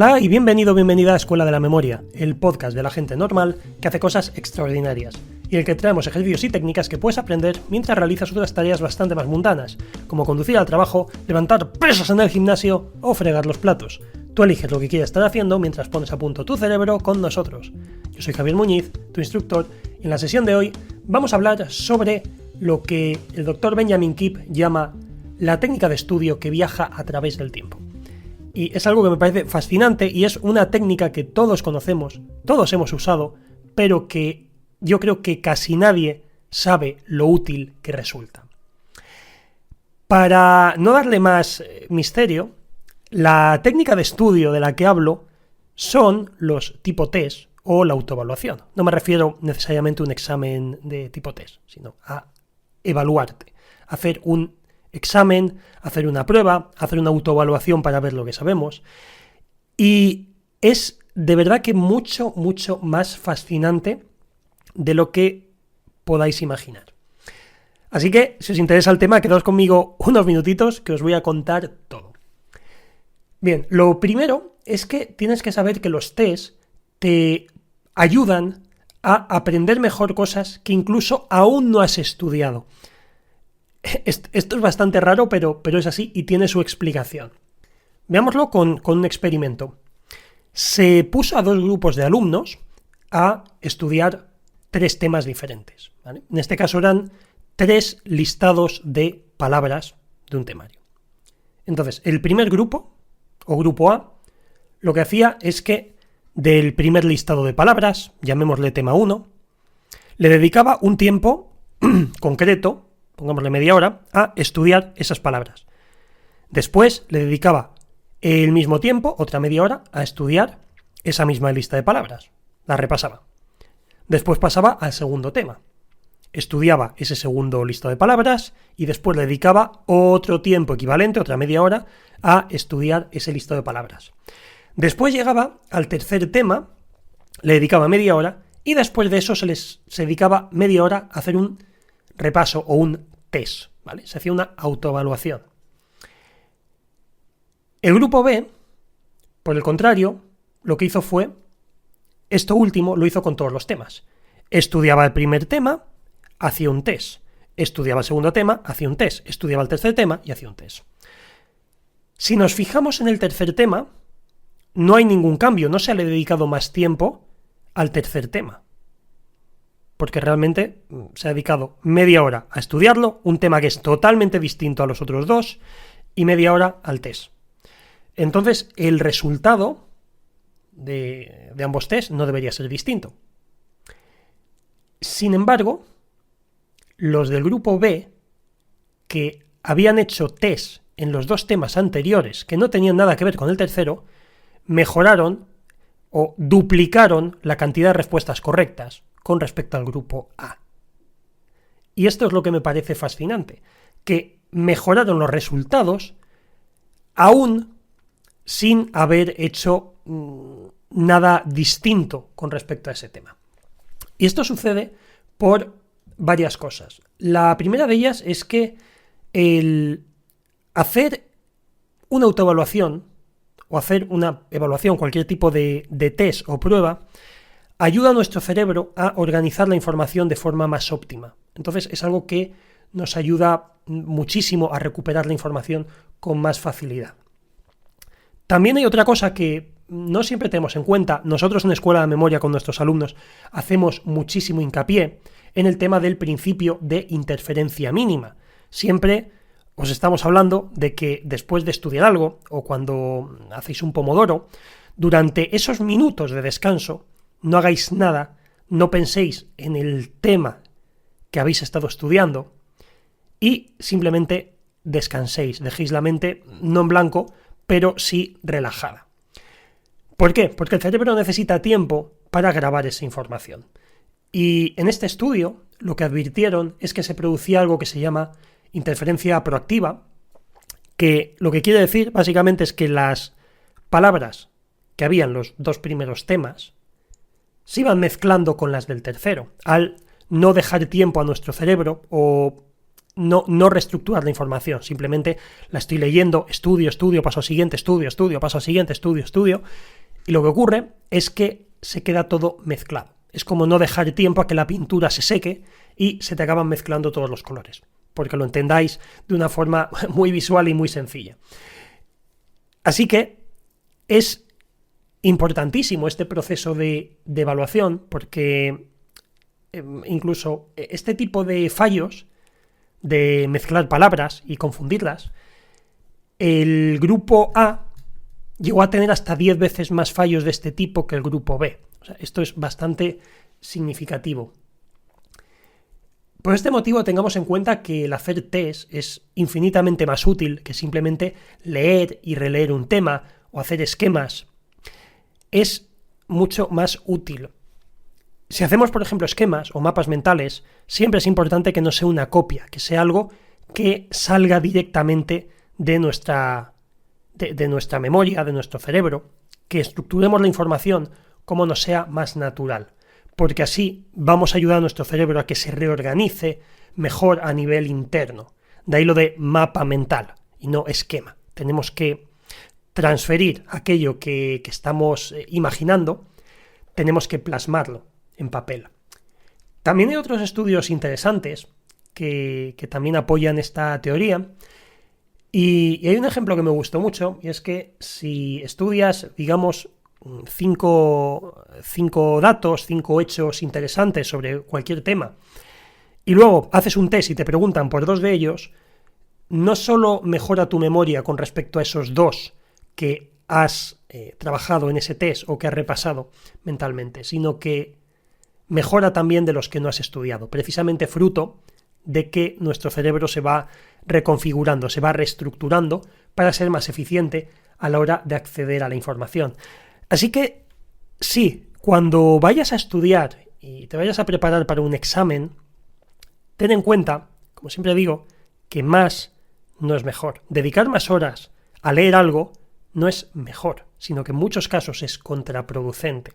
Hola y bienvenida a Escuela de la Memoria, el podcast de la gente normal que hace cosas extraordinarias y en el que traemos ejercicios y técnicas que puedes aprender mientras realizas otras tareas bastante más mundanas, como conducir al trabajo, levantar pesas en el gimnasio o fregar los platos. Tú eliges lo que quieres estar haciendo mientras pones a punto tu cerebro con nosotros. Yo soy Javier Muñiz, tu instructor, y en la sesión de hoy vamos a hablar sobre lo que el Dr. Benjamin Kipp llama la técnica de estudio que viaja a través del tiempo. Y es algo que me parece fascinante y es una técnica que todos conocemos, todos hemos usado, pero que yo creo que casi nadie sabe lo útil que resulta. Para no darle más misterio, la técnica de estudio de la que hablo son los tipo test o la autoevaluación. No me refiero necesariamente a un examen de tipo test, sino a evaluarte, hacer un examen, hacer una prueba, hacer una autoevaluación para ver lo que sabemos. Y es de verdad que mucho más fascinante de lo que podáis imaginar. Así que, si os interesa el tema, quedaos conmigo unos minutitos que os voy a contar todo. Bien, lo primero es que tienes que saber que los test te ayudan a aprender mejor cosas que incluso aún no has estudiado. Esto es bastante raro, pero es así y tiene su explicación. Veámoslo con un experimento. Se puso a dos grupos de alumnos a estudiar 3 temas diferentes, ¿vale? En este caso eran 3 listados de palabras de un temario. Entonces, el primer grupo, o grupo A, lo que hacía es que del primer listado de palabras, llamémosle tema 1, le dedicaba un tiempo concreto, pongámosle media hora, a estudiar esas palabras. Después le dedicaba el mismo tiempo, otra media hora, a estudiar esa misma lista de palabras. La repasaba. Después pasaba al segundo tema. Estudiaba ese segundo listado de palabras y después le dedicaba otro tiempo equivalente, otra media hora, a estudiar ese listado de palabras. Después llegaba al tercer tema, le dedicaba media hora y después de eso se dedicaba media hora a hacer un repaso o un test, ¿vale? Se hacía una autoevaluación. El grupo B, por el contrario, lo que hizo fue, esto último lo hizo con todos los temas. Estudiaba el primer tema, hacía un test. Estudiaba el segundo tema, hacía un test. Estudiaba el tercer tema y hacía un test. Si nos fijamos en el tercer tema, no hay ningún cambio, no se le ha dedicado más tiempo al tercer tema. Porque realmente se ha dedicado media hora a estudiarlo, un tema que es totalmente distinto a los otros dos, y media hora al test. Entonces, el resultado de ambos tests no debería ser distinto. Sin embargo, los del grupo B, que habían hecho test en los 2 temas anteriores, que no tenían nada que ver con el tercero, mejoraron o duplicaron la cantidad de respuestas correctas con respecto al grupo A. Y esto es lo que me parece fascinante, que mejoraron los resultados aún sin haber hecho nada distinto con respecto a ese tema. Y esto sucede por varias cosas. La primera de ellas es que el hacer una autoevaluación o hacer una evaluación, cualquier tipo de test o prueba, ayuda a nuestro cerebro a organizar la información de forma más óptima. Entonces es algo que nos ayuda muchísimo a recuperar la información con más facilidad. También hay otra cosa que no siempre tenemos en cuenta. Nosotros en Escuela de Memoria con nuestros alumnos hacemos muchísimo hincapié en el tema del principio de interferencia mínima. Siempre os estamos hablando de que después de estudiar algo o cuando hacéis un pomodoro, durante esos minutos de descanso, no hagáis nada, no penséis en el tema que habéis estado estudiando y simplemente descanséis, dejéis la mente no en blanco, pero sí relajada. ¿Por qué? Porque el cerebro necesita tiempo para grabar esa información. Y en este estudio lo que advirtieron es que se producía algo que se llama interferencia proactiva, que lo que quiere decir básicamente es que las palabras que había en los 2 primeros temas se iban mezclando con las del tercero, al no dejar tiempo a nuestro cerebro o no reestructurar la información, simplemente la estoy leyendo, estudio, paso siguiente, estudio, paso siguiente, estudio, y lo que ocurre es que se queda todo mezclado. Es como no dejar tiempo a que la pintura se seque y se te acaban mezclando todos los colores, porque lo entendáis de una forma muy visual y muy sencilla. Así que es importantísimo este proceso de evaluación, porque incluso este tipo de fallos de mezclar palabras y confundirlas, el grupo A llegó a tener hasta 10 veces más fallos de este tipo que el grupo B. O sea, esto es bastante significativo. Por este motivo, tengamos en cuenta que el hacer test es infinitamente más útil que simplemente leer y releer un tema o hacer esquemas. Es mucho más útil. Si hacemos, por ejemplo, esquemas o mapas mentales, siempre es importante que no sea una copia, que sea algo que salga directamente de nuestra memoria, de nuestro cerebro, que estructuremos la información como nos sea más natural, porque así vamos a ayudar a nuestro cerebro a que se reorganice mejor a nivel interno. De ahí lo de mapa mental y no esquema. Tenemos que transferir aquello que estamos imaginando, tenemos que plasmarlo en papel. También hay otros estudios interesantes que también apoyan esta teoría, y hay un ejemplo que me gustó mucho, y es que si estudias, digamos, 5 datos, 5 hechos interesantes sobre cualquier tema, y luego haces un test y te preguntan por 2 de ellos, no solo mejora tu memoria con respecto a esos 2 que has trabajado en ese test o que has repasado mentalmente, sino que mejora también de los que no has estudiado, precisamente fruto de que nuestro cerebro se va reconfigurando, se va reestructurando para ser más eficiente a la hora de acceder a la información. Así que sí, cuando vayas a estudiar y te vayas a preparar para un examen, ten en cuenta, como siempre digo, que más no es mejor. Dedicar más horas a leer algo no es mejor, sino que en muchos casos es contraproducente.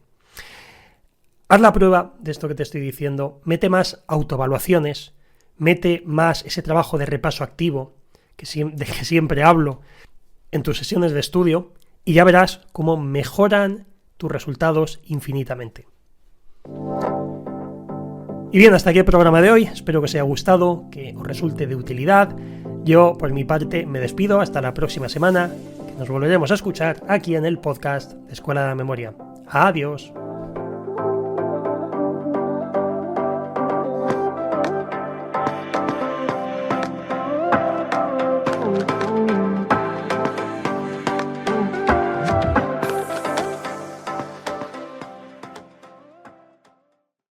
Haz la prueba de esto que te estoy diciendo, mete más autoevaluaciones, mete más ese trabajo de repaso activo de que siempre hablo en tus sesiones de estudio, y ya verás cómo mejoran tus resultados infinitamente. Y bien, hasta aquí el programa de hoy. Espero que os haya gustado, que os resulte de utilidad. Yo, por mi parte, me despido hasta la próxima semana, que nos volveremos a escuchar aquí en el podcast de Escuela de la Memoria. Adiós.